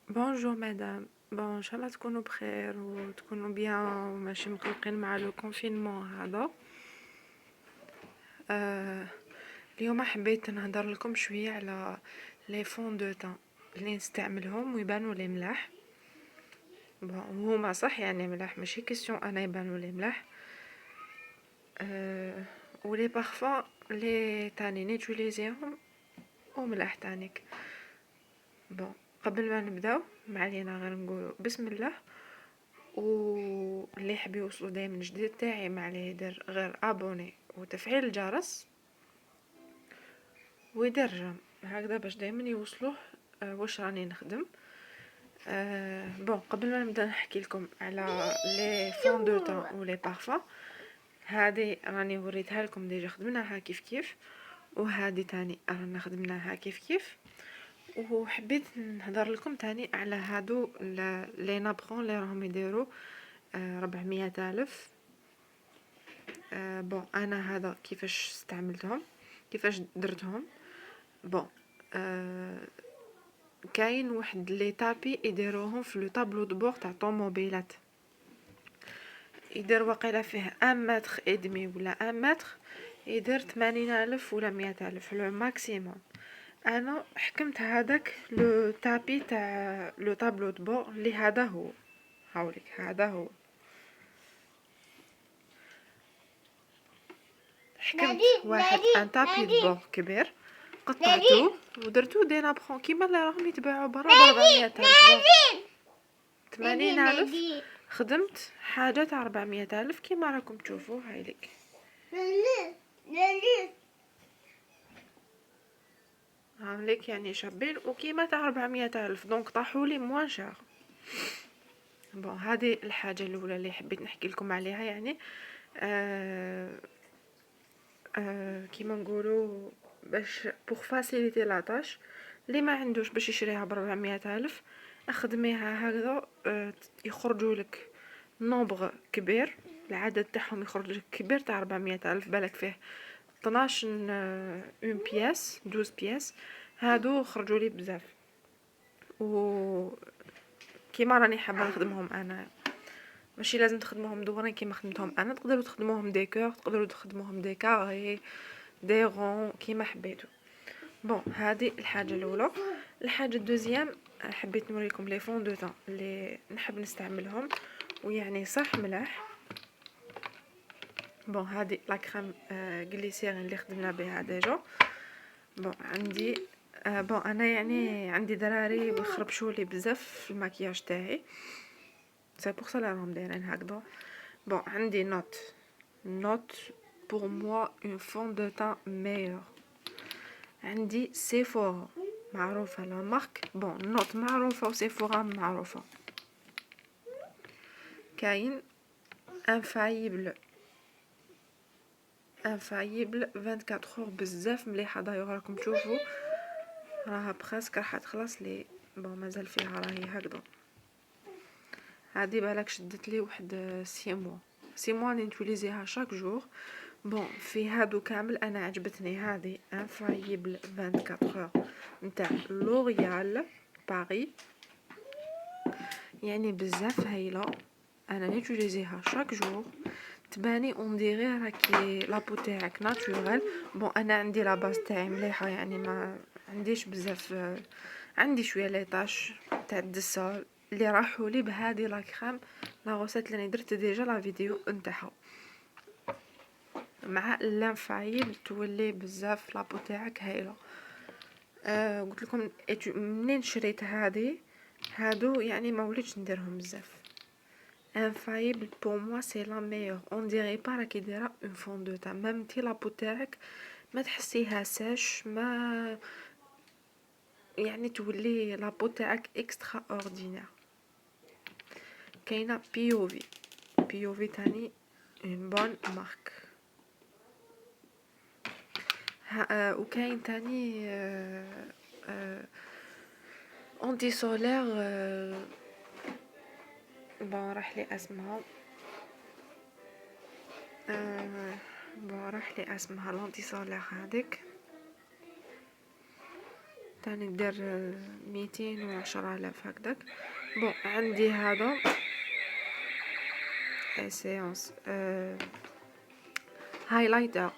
بونجور مدام. بون ان شاء الله تكونوا بخير وتكونوا بيان وماشي مقلقين مع لو كونفينمون هذا. اليوم حبيت نهضر لكم شويه على لي فون دو تان اللي نستعملهم ويبانوا لي ملاح. بون هما صح يعني ملاح، ماشي كيسيون انا يبانوا لي ملاح. ولي بارفان لي تاني نيتيليزيهم وملاح تانيك. بون قبل ما نبداو ما علينا غير نقولوا بسم الله. واللي يحب يوصلوا دايما جديد تاعي ما عليه يدير غير ابوني وتفعيل الجرس ويدير جيم هكذا باش دايما يوصلوه. واش راني نخدم. بون قبل ما نبدا نحكي لكم على لي فون دو تان ولي بارفان. هذه راني وريتها لكم ديجا خدمناها كيف كيف، وهذه تاني رانا خدمناها كيف كيف. وحبيت نهضر لكم تاني على هادو لي نابخون اللي راهم يديروا 400 ألف. بون انا هذا كيفاش استعملتهم، كيفاش درتهم. بون كاين واحد لي تابي يديروهم في لو طابلو دو بور تاع طوموبيلات، يدير وقيله فيه 1 متر ادمي ولا 1 متر، يدير 80 ألف ولا 100 ألف لو ماكسيموم. انا حكمت هذاك لو تابي تاع لو طابلو دو بور اللي هذا هو، هاوليك هذا هو. حكمت واحد ان تابي دو بور كبير، قطعتو ودرتو دي نابخون كيما اللي راهم يتباعوا برا ب 400 ألف. 80 ألف خدمت حاجة تاع 400 ألف كيما راكم تشوفوا هايليك. هاوليك يعني شابين وكيما تاع 400 ألف، دونك طاحولي موان شار. بون هذه الحاجة الأولى اللي حبيت نحكي لكم عليها يعني. كيما نقولوا باش بوغ فاسيليتي لاطاش اللي ما عندوش باش يشريها ب 400 ألف، اخدميها هكذا. يخرجوا لك نومبر كبير، العدد تاعهم يخرج لك كبير تاع 400 ألف، بالك فيه 12 اون بياس 12 بياس. هادو خرجوا لي بزاف، و كيما راني حابه نخدمهم انا. ماشي لازم تخدموهم دورين كيما خدمتهم انا، تقدروا تخدموهم ديكور، تقدروا تخدموهم دي كاري دي رون كيما حبيتو. بون هذه الحاجه الاولى. الحاجه الدوزيام حبيت نوريكم لي فون دو تان اللي نحب نستعملهم ويعني صح ملاح. بون هذه لا كريم غليسيرين اللي خدمنا بها ديجا. بون عندي بون انا يعني عندي دراري ويخربشوا لي بزاف في الماكياج تاعي، سي بور سا راهم دايرين هكذا. بون عندي نوت pour moi une fond de teint meilleur. عندي سيفورا معروفة لا مارك، بون نوت معروفة وسيفورا معروفة. كاين انفايبل 24 اور بزاف مليحة. دايوغ راكم تشوفوا راها برسك راح تخلص لي. بون مازال فيها راهي هكذا. هادي بالك شدت لي واحد 6 موا نيتيليزيها شاك جور. بون في هادو كامل انا عجبتني هذه انفايبل 24 اور نتاع لوريال باري، يعني بزاف هايله. انا نيتيليزيها شاك جور، تباني اون ديغي راكي لابو تاعك ناتوريل. بون انا عندي لا باز تاعي مليحه يعني ما عنديش بزاف، عندي شويه لي طاش تاع الدسال اللي راحوا لي بهذه لا كريم. لا غوسيت اللي درت ديجا لا فيديو نتاعها مع لانفايل تولي بزاف لابو تاعك هايله. قلت لكم منين شريت هادو يعني ما وليتش نديرهم بزاف. انفايبل بور موا سي لا ميور، اون ديري با راكي دايره اون فون دو تاع ميم تي لابو تاعك ما تحسيها ساش، ما يعني تولي لابو تاعك اكسترا اوردينير. كاينه بي او في تاني اون بون مارك. وكاين تاني اونتي سولير. بون راح لي اسمها لونتي سولير هذيك. تاني ندير 210,000 هكداك. بون عندي هذا سيونس هايلايتر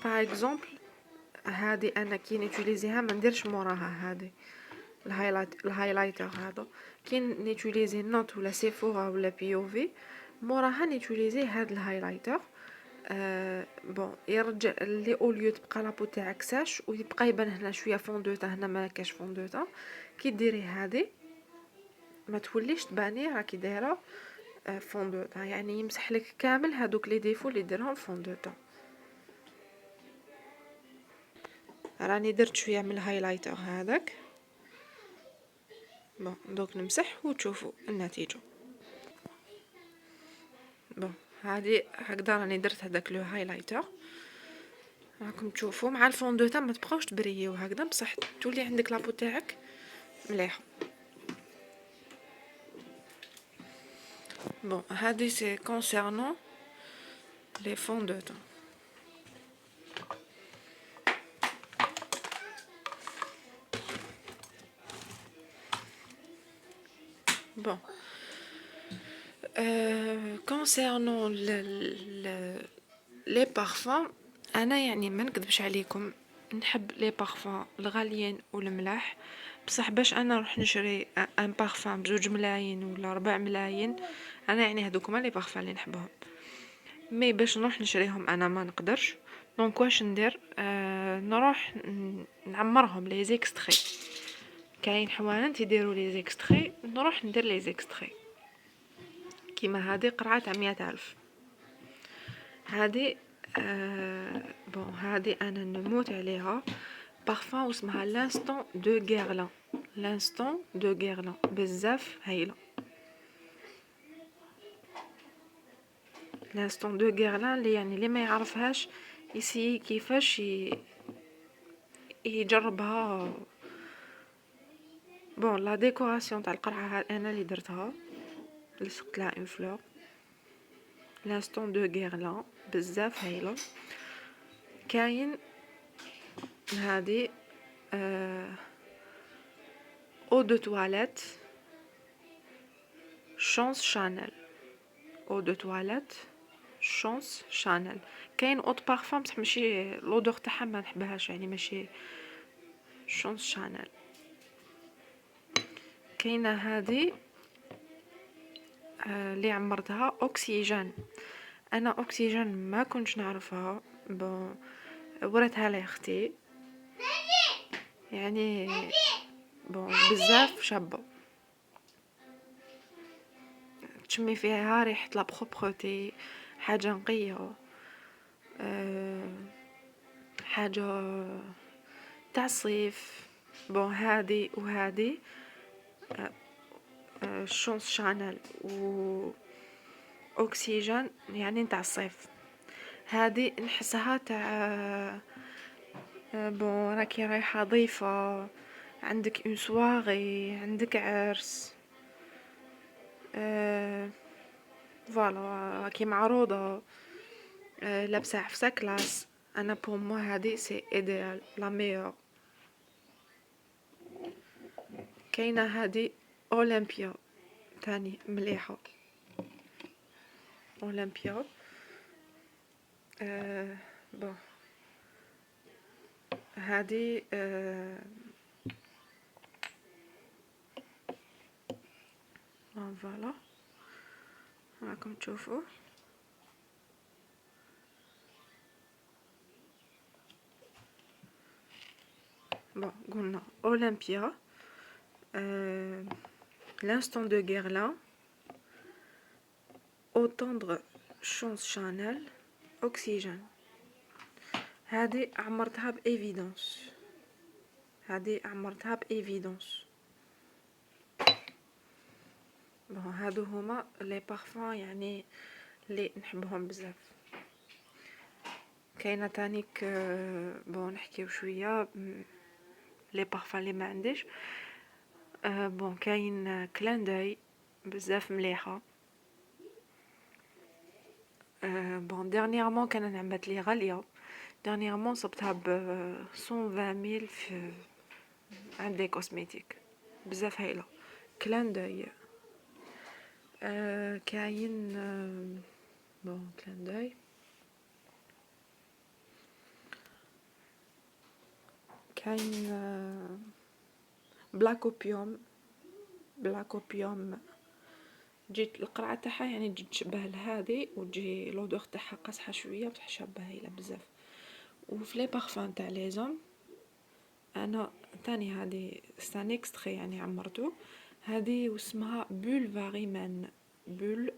باغ اكزومبل. هادي انا كي نيتيليزيها ما نديرش موراها هادي الهايلايتر هذا. كي نيتيليزي نوت ولا سيفورا ولا بيوفي موراها نيتيليزي هاد الهايلايتر. بون يرجع لي اوليو تبقى لابو تاعك ساش ويبقى يبان هنا شويه فوندوتا، هنا ما كاش فوندوتا. كي ديري هادي ما توليش تباني راكي دايره فوندوتا، يعني يمسح لك كامل هادوك لي ديفو اللي ديرهم فوندوتا. راني درت شويه من الهايلايتر هذاك. بون دوك نمسح وتشوفوا النتيجه. بون هادي هكذا راني درت هذاك لو هايلايتر، راكم تشوفوا مع الفوندوتا ما تبقاوش تبريو هكذا، بصح تولي عندك لابو تاعك مليحه. بون هادي سي كونسيرنون لي فوندوتا. بون كونسيرنون لي بارفان، انا يعني ما نكذبش عليكم نحب لي بارفان الغاليين والملاح، بصح باش انا نروح نشري ان بارفان بجوج ملايين ولا 4 ملايين، انا يعني هذوك هما لي بارفان اللي نحبهم. مي باش نروح نشريهم انا ما نقدرش. دونك واش ندير؟ نروح نعمرهم لي زيكستري. كاين حوانت يديروا لي زيكستري، نروح ندير لي زيكستري. كيما هذه قرعه تاع 100,000. هذه بون هذه انا نموت عليها. بارفان واسمها لانستون دو غيرلان. لانستون دو غيرلان بزاف هايله. لانستون دو غيرلان اللي يعني اللي ما يعرفهاش يسي كيفاش يجربها. بون لا ديكوراسيون تاع القرعه انا اللي درتها، لصقت لها اون فلور. لانستون دو غيرلان بزاف هايله. كاين هذه او دو تواليت شانس شانيل. او دو تواليت شانس شانيل. كاين اوت بارفان بصح ماشي لودور تاعها ما نحبهاش، يعني ماشي شانس شانيل. كاينه هذه اللي عمرتها اوكسيجين. انا اوكسيجين ما كنتش نعرفها، بون وريتها لي اختي، يعني بون بزاف شابه. تشمي فيها ريحه لا بروبرتي، حاجه نقيه، حاجه تاع الصيف. بون هادي وهادي شونس شانيل و اوكسيجين يعني نتاع الصيف. هادي نحسها تاع بون راكي رايحه ضيفه، عندك اون سواغي، عندك عرس، فوالا راكي معروضه، لابسه عفسه كلاس. انا بور مو هادي سي ايديال لا ميور. كاينه هادي اولمبيا تاني مليحه. اولمبيا بون هادي فوالا راكم تشوفوا. بون قلنا اولمبيا، l'instant de Guerlain, au tendre chance Chanel, oxygène. هذه عمرتها بإيفيدونس. هذه عمرتها بإيفيدونس. بون هادو هما لي بارفان يعني اللي نحبهم بزاف. كاينه تانيك بون نحكيو شويه لي بارفان اللي ما عنديش. بون كاين كلانداي بزاف مليحه. بون ديرنييرمون كانت عملت لي غاليه. ديرنييرمون صبتها ب 120,000 في عندي كوسميتيك بزاف هايله. كلان دوي كاين بون كلان دوي كاين بلاكوبيوم. بلاكوبيوم جيت القرعه تاعها يعني تجي تشبه لهادي، وتجي لودور تاعها قاصحه شويه وتحشى هايله بزاف. وفي لي بارفان تاع لي زوم انا تاني هادي ستان اكستري يعني عمرتو، هادي واسمها بول فاريمان. بول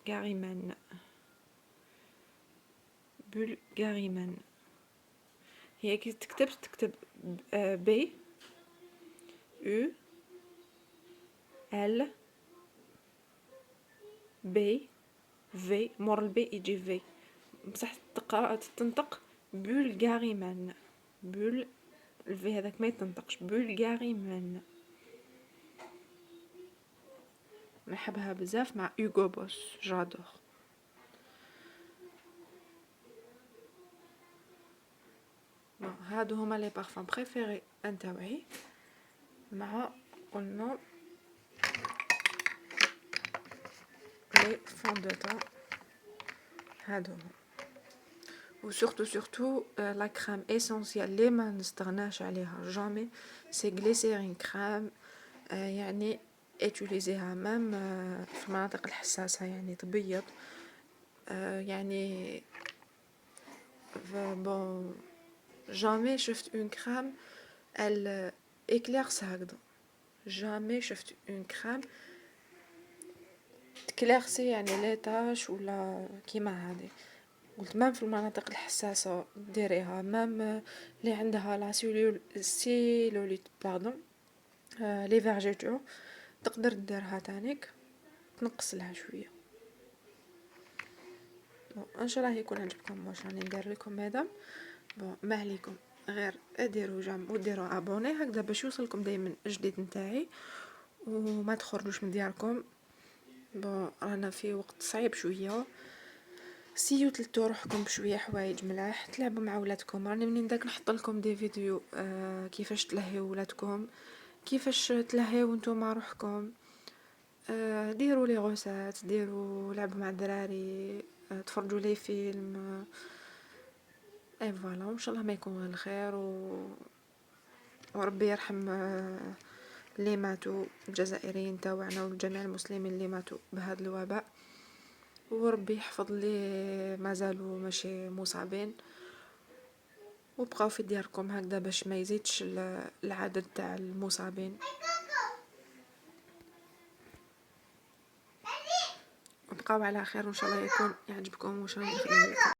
غاريمان. بول غاريمان. هي كي تكتب بي او ال بي في، مور البي يجي في، بصح تقرا تنطق بولغاريمان. بول الفي هذاك ما يتنطقش، بولغاريمان. نحبها بزاف مع اوغو بوس، جادور. هادو هما لي بارفان بريفيري انتاوعي. مع قلنا لي فون دو تون هادو. وسورتو لا كريم اسونسيال لي ما نستغناش عليها جامي، سي غليسيرين كريم. يعني اتوليزيها مام في المناطق الحساسة، يعني تبيض. يعني بون جامي شفت اون كريم ال éclairce هكذا. جامي شفت اون كريم تكليرسي يعني لي تاش ولا كيما هادي. قلت مام في المناطق الحساسة ديريها، مام اللي عندها لا سيلوليت باردون، لي فيرجيتور تقدر ديرها تانيك، تنقص لها شويه. ان شاء الله يكون عجبكم واش راني ندير لكم هذا. بون ما عليكم غير ديروا جيم وديروا ابوني هكذا باش يوصلكم دائما الجديد نتاعي، وما تخرجوش من دياركم. بون رانا في وقت صعيب شويه، سيو تلتو روحكم بشويه حوايج ملاح، تلعبوا مع ولادكم. راني منين داك نحط لكم دي فيديو كيفاش تلهيو ولادكم، كيفاش تلهيو نتوما روحكم. ديروا لي غوسات، ديروا لعبوا مع الدراري، تفرجوا لي فيلم. اي فوالا، وان شاء الله ما يكون غير الخير وربي يرحم اللي ماتوا، الجزائريين تاوعنا وجميع المسلمين اللي ماتوا بهذا الوباء، وربي يحفظ لي مازالوا ماشي مصابين. وبقاو في دياركم هكذا باش ما يزيدش العدد تاع المصابين. وبقاو على خير، وان شاء الله يكون يعجبكم واش راني نخدم لكم.